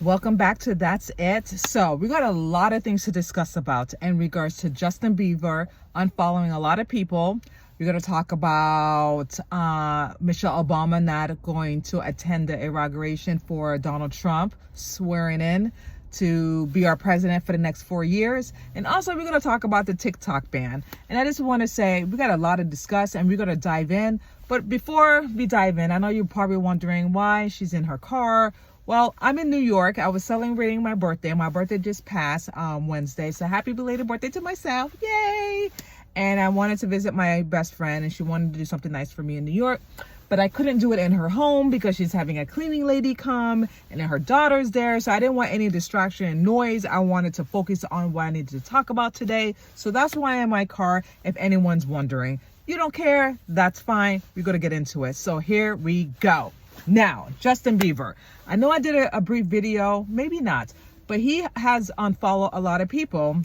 Welcome back to That's It. So we got a lot of things to discuss about in regards to Justin Bieber unfollowing a lot of people. We're going to talk about Michelle Obama not going to attend the inauguration for Donald Trump swearing in to be our president for the next 4 years. And also we're going to talk about the TikTok ban. And I just want to say we got a lot to discuss and we're going to dive in. But before we dive in, I know you're probably wondering why she's in her car. Well, I'm in New York. I was celebrating my birthday. My birthday just passed Wednesday. So happy belated birthday to myself. Yay! And I wanted to visit my best friend and she wanted to do something nice for me in New York. But I couldn't do it in her home because she's having a cleaning lady come and then her daughter's there. So I didn't want any distraction and noise. I wanted to focus on what I needed to talk about today. So that's why I'm in my car, if anyone's wondering. You don't care? That's fine. We're going to get into it. So here we go. Now, Justin Bieber. I know I did a brief video, maybe not, but he has unfollowed a lot of people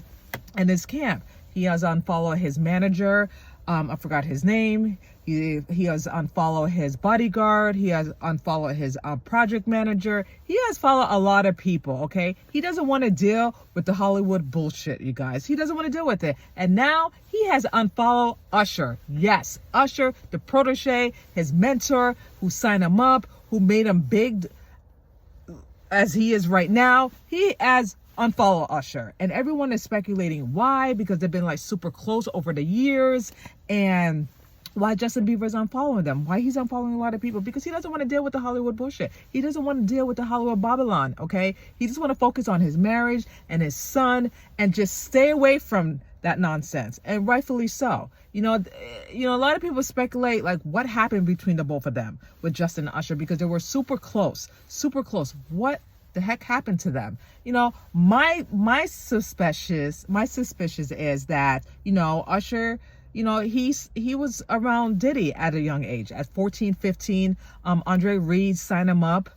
in his camp. He has unfollowed his manager. I forgot his name. He has unfollowed his bodyguard. He has unfollowed his project manager. He has followed a lot of people, okay? He doesn't want to deal with the Hollywood bullshit, you guys. He doesn't want to deal with it. And now he has unfollowed Usher. Yes, Usher, the protege, his mentor, who signed him up, who made him big as he is right now. He has unfollow Usher, and everyone is speculating why, because they've been like super close over the years, and why Justin Bieber is unfollowing them, why he's unfollowing a lot of people, because he doesn't want to deal with the Hollywood bullshit. He doesn't want to deal with the Hollywood Babylon, okay? He just want to focus on his marriage and his son and just stay away from that nonsense, and rightfully so. You know, a lot of people speculate like what happened between the both of them with Justin and Usher, because they were super close. What the heck happened to them? You know, my suspicious is that, you know, Usher, you know, he was around Diddy at a young age, at 14, 15. Andre Reed signed him up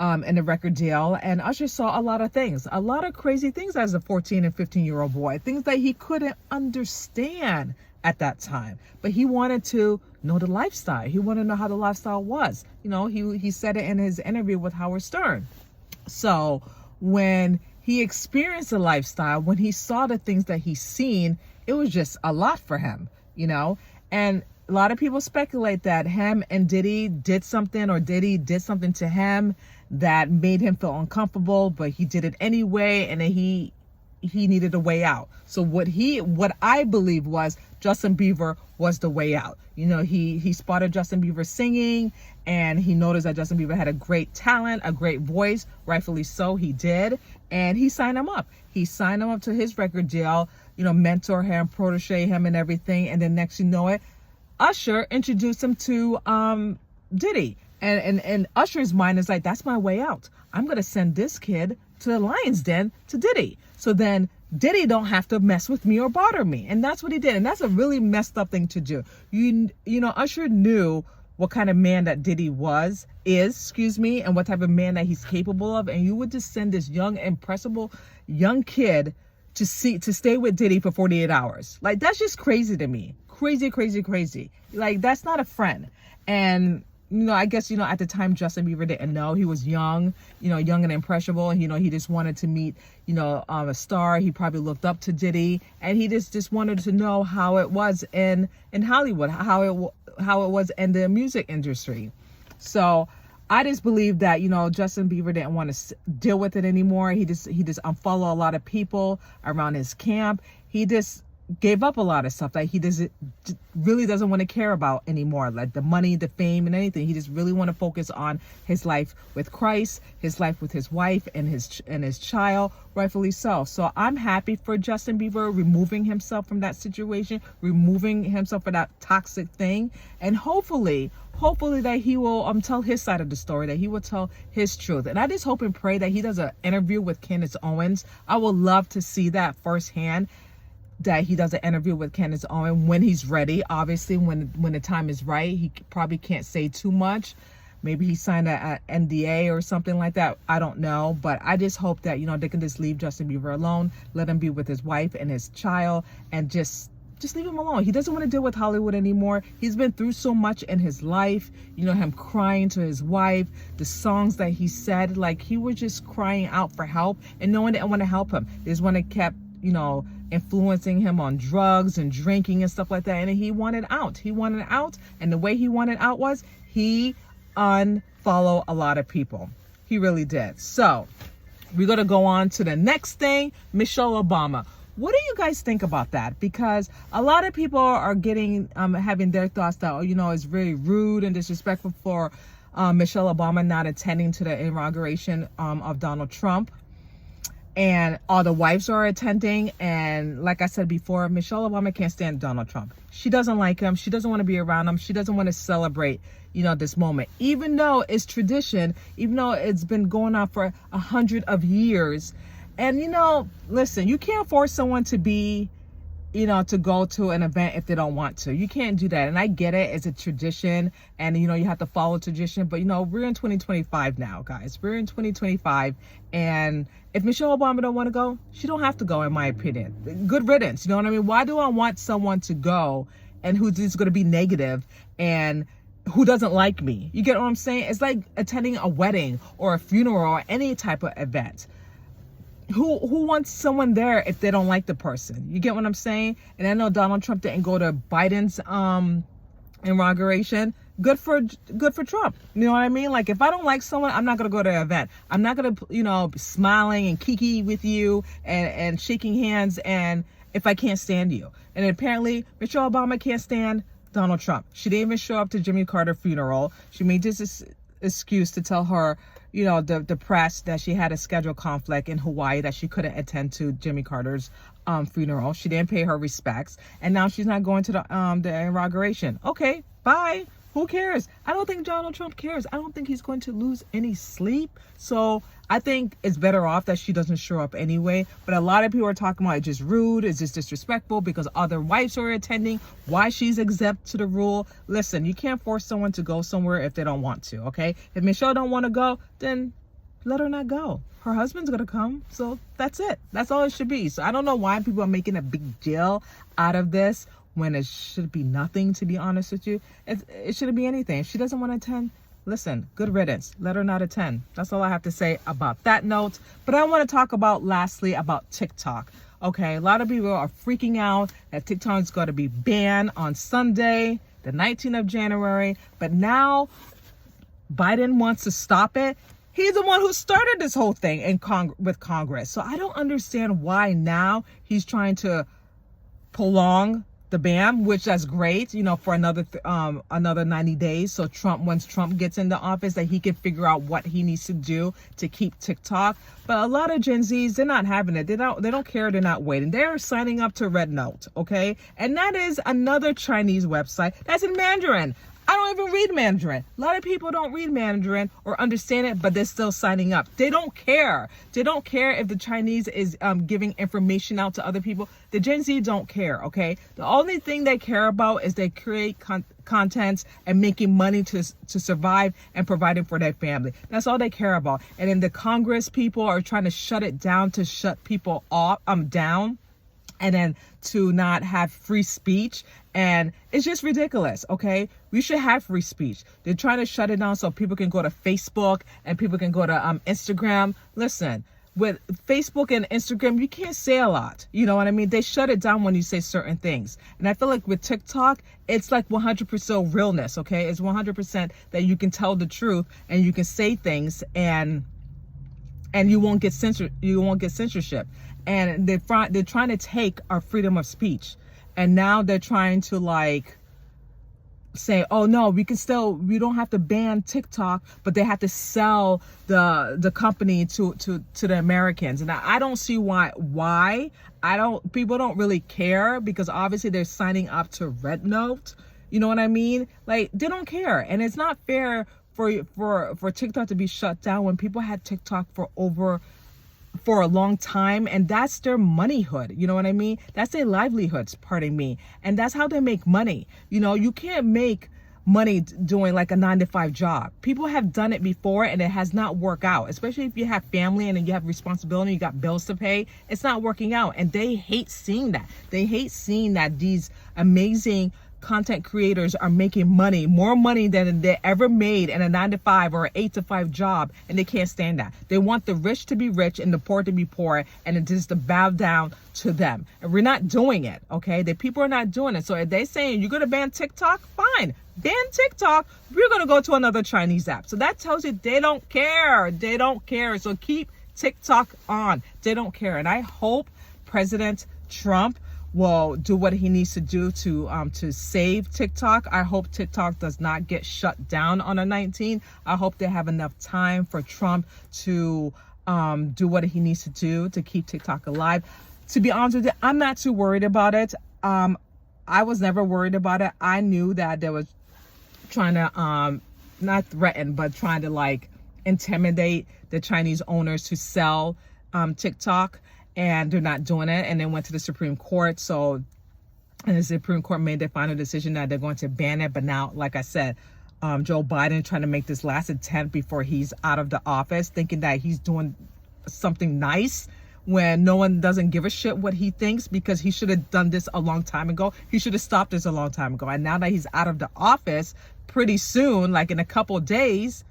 in a record deal, and Usher saw a lot of things, a lot of crazy things as a 14 and 15-year-old boy, things that he couldn't understand at that time. But he wanted to know the lifestyle. He wanted to know how the lifestyle was. You know, he said it in his interview with Howard Stern. So when he experienced the lifestyle, when he saw the things that he's seen, it was just a lot for him, you know. And a lot of people speculate that him and Diddy did something, or Diddy did something to him that made him feel uncomfortable, but he did it anyway, and then he needed a way out. So what I believe was Justin Bieber was the way out. You know, he spotted Justin Bieber singing, and he noticed that Justin Bieber had a great talent, a great voice, rightfully so, he did, and he signed him up. He signed him up to his record deal, you know, mentor him, protege him and everything, and then next you know it, Usher introduced him to Diddy. And Usher's mind is like, that's my way out. I'm going to send this kid to the lion's den to Diddy. So then Diddy don't have to mess with me or bother me. And that's what he did. And that's a really messed up thing to do. You know, Usher knew what kind of man that Diddy is, and what type of man that he's capable of. And you would just send this young, impressible young kid to stay with Diddy for 48 hours. Like, that's just crazy to me. Crazy. Like, that's not a friend. And you know, I guess, you know, at the time, Justin Bieber didn't know. He was young, you know, young and impressionable. You know, he just wanted to meet, you know, a star. He probably looked up to Diddy, and he just wanted to know how it was in Hollywood, how it was in the music industry. So I just believe that, you know, Justin Bieber didn't want to deal with it anymore. He just unfollowed a lot of people around his camp. He just gave up a lot of stuff that he really doesn't want to care about anymore, like the money, the fame, and anything. He just really want to focus on his life with Christ, his life with his wife and his child, rightfully so. So I'm happy for Justin Bieber removing himself from that situation, removing himself from that toxic thing, and hopefully that he will tell his side of the story, that he will tell his truth. And I just hope and pray that he does an interview with Candace Owens. I would love to see that firsthand, that he does an interview with Candace Owens when he's ready. Obviously, when the time is right. He probably can't say too much. Maybe he signed an NDA or something like that. I don't know. But I just hope that, you know, they can just leave Justin Bieber alone, let him be with his wife and his child, and just just leave him alone. He doesn't want to deal with Hollywood anymore. He's been through so much in his life. You know, him crying to his wife, the songs that he said, like he was just crying out for help, and no one didn't want to help him. There's one that kept, you know, influencing him on drugs and drinking and stuff like that. And he wanted out. He wanted out. And the way he wanted out was he unfollowed a lot of people. He really did. So we're going to go on to the next thing, Michelle Obama. What do you guys think about that? Because a lot of people are getting, having their thoughts that, oh, you know, it's very rude and disrespectful for Michelle Obama not attending to the inauguration of Donald Trump. And all the wives are attending. And like I said before, Michelle Obama can't stand Donald Trump. She doesn't like him. She doesn't want to be around him. She doesn't want to celebrate, you know, this moment. Even though it's tradition, even though it's been going on for 100 of years. And, you know, listen, you can't force someone to be, you know, to go to an event if they don't want to. You can't do that. And I get it. It's a tradition and, you know, you have to follow tradition. But, you know, we're in 2025 now, guys. We're in 2025. And if Michelle Obama don't want to go, she don't have to go, in my opinion. Good riddance. You know what I mean? Why do I want someone to go and who's just going to be negative and who doesn't like me? You get what I'm saying? It's like attending a wedding or a funeral or any type of event. Who wants someone there if they don't like the person? You get what I'm saying? And I know Donald Trump didn't go to Biden's inauguration. Good for Trump. You know what I mean? Like, if I don't like someone, I'm not going to go to the event. I'm not going to, you know, be smiling and kiki with you and shaking hands and if I can't stand you. And apparently Michelle Obama can't stand Donald Trump. She didn't even show up to Jimmy Carter's funeral. She made this excuse to tell her, you know, the press that she had a schedule conflict in Hawaii, that she couldn't attend to Jimmy Carter's funeral. She didn't pay her respects, and now she's not going to the inauguration. Okay, bye. Who cares? I don't think Donald Trump cares. I don't think he's going to lose any sleep. So I think it's better off that she doesn't show up anyway. But a lot of people are talking about it's just rude, it's just disrespectful because other wives are attending. Why she's exempt to the rule? Listen, you can't force someone to go somewhere if they don't want to, okay? If Michelle don't want to go, then let her not go. Her husband's going to come. So that's it. That's all it should be. So I don't know why people are making a big deal out of this when it should be nothing, to be honest with you. It shouldn't be anything. If she doesn't want to attend, listen, good riddance. Let her not attend. That's all I have to say about that note. But I want to talk about, lastly, about TikTok. Okay, a lot of people are freaking out that TikTok is going to be banned on Sunday, the 19th of January. But now Biden wants to stop it. He's the one who started this whole thing with Congress. So I don't understand why now he's trying to prolong the ban, which that's great, you know, for another 90 days. So once Trump gets into office, that he can figure out what he needs to do to keep TikTok. But a lot of Gen Zs, they're not having it. They don't care. They're not waiting. They're signing up to Red Note, okay? And that is another Chinese website that's in Mandarin. I don't even read Mandarin. A lot of people don't read Mandarin or understand it, but they're still signing up. They don't care. They don't care if the Chinese is giving information out to other people. The Gen Z don't care, okay? The only thing they care about is they create content and making money to survive and providing for their family. That's all they care about. And then the Congress people are trying to shut it down, to shut people down, and then to not have free speech. And it's just ridiculous, okay? We should have free speech. They're trying to shut it down so people can go to Facebook and people can go to Instagram. Listen, with Facebook and Instagram, you can't say a lot. You know what I mean? They shut it down when you say certain things. And I feel like with TikTok, it's like 100% realness, okay? It's 100% that you can tell the truth and you can say things and you won't get censorship. And they're trying to take our freedom of speech. And now they're trying to like say, oh no, we don't have to ban TikTok, but they have to sell the company to the Americans. And I don't see why. People don't really care because obviously they're signing up to Red Note. You know what I mean? Like, they don't care. And it's not fair for TikTok to be shut down when people had TikTok for a long time, and that's their moneyhood. You know what I mean? That's their livelihoods, pardon me. And that's how they make money. You know, you can't make money doing like a 9-to-5 job. People have done it before and it has not worked out, especially if you have family and you have responsibility, you got bills to pay. It's not working out, and they hate seeing that. They hate seeing that these amazing content creators are making money, more money than they ever made in a 9-to-5 or an 8-to-5 job, and they can't stand that. They want the rich to be rich and the poor to be poor, and it just to bow down to them. And we're not doing it, okay? The people are not doing it. So if they're saying you're gonna ban TikTok, fine, ban TikTok. We're gonna go to another Chinese app. So that tells you they don't care. They don't care. So keep TikTok on. They don't care. And I hope President Trump will do what he needs to do to save TikTok. I hope TikTok does not get shut down on the 19th. I hope they have enough time for Trump to do what he needs to do to keep TikTok alive. To be honest with you, I'm not too worried about it. I was never worried about it. I knew that there was trying to not threaten, but trying to like intimidate the Chinese owners to sell TikTok. And they're not doing it, and then went to the Supreme Court. So, and the Supreme Court made their final decision that they're going to ban it. But now, like I said, Joe Biden trying to make this last attempt before he's out of the office, thinking that he's doing something nice when no one doesn't give a shit what he thinks, because he should have done this a long time ago. He should have stopped this a long time ago. And now that he's out of the office, pretty soon, like in a couple of days,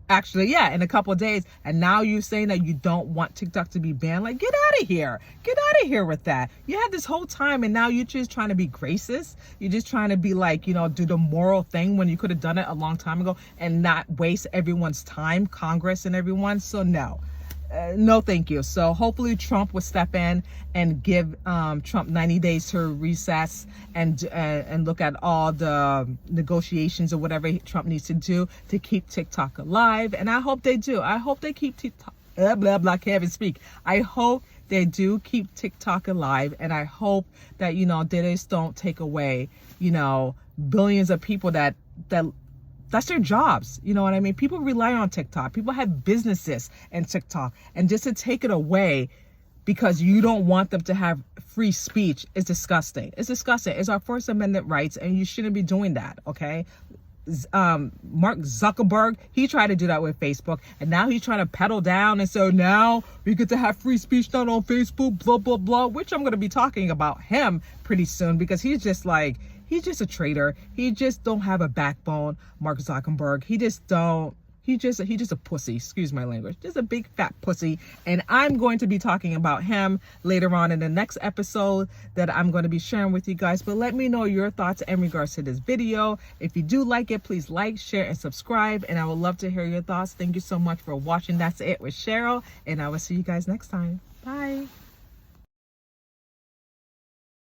actually, yeah, in a couple of days, and now you're saying that you don't want TikTok to be banned. Like, get out of here. Get out of here with that. You had this whole time, and now you're just trying to be gracious. You're just trying to be like, you know, do the moral thing when you could have done it a long time ago and not waste everyone's time, Congress and everyone. So no. No, thank you. So hopefully Trump will step in and give Trump 90 days to recess and look at all the negotiations or whatever Trump needs to do to keep TikTok alive. And I hope they do. I hope they keep TikTok, can't even speak. I hope they do keep TikTok alive. And I hope that, you know, they just don't take away, you know, billions of people that's their jobs. You know what I mean? People rely on TikTok. People have businesses in TikTok. And just to take it away because you don't want them to have free speech is disgusting. It's disgusting. It's our First Amendment rights, and you shouldn't be doing that, okay? Mark Zuckerberg, he tried to do that with Facebook, and now he's trying to pedal down, and so now we get to have free speech not on Facebook, blah, blah, blah, which I'm going to be talking about him pretty soon, because he's just a traitor. He just don't have a backbone, Mark Zuckerberg. He's just a pussy, excuse my language, just a big fat pussy. And I'm going to be talking about him later on in the next episode that I'm going to be sharing with you guys. But let me know your thoughts in regards to this video. If you do like it, please like, share, and subscribe. And I would love to hear your thoughts. Thank you so much for watching. That's it with Cheryl, and I will see you guys next time. Bye.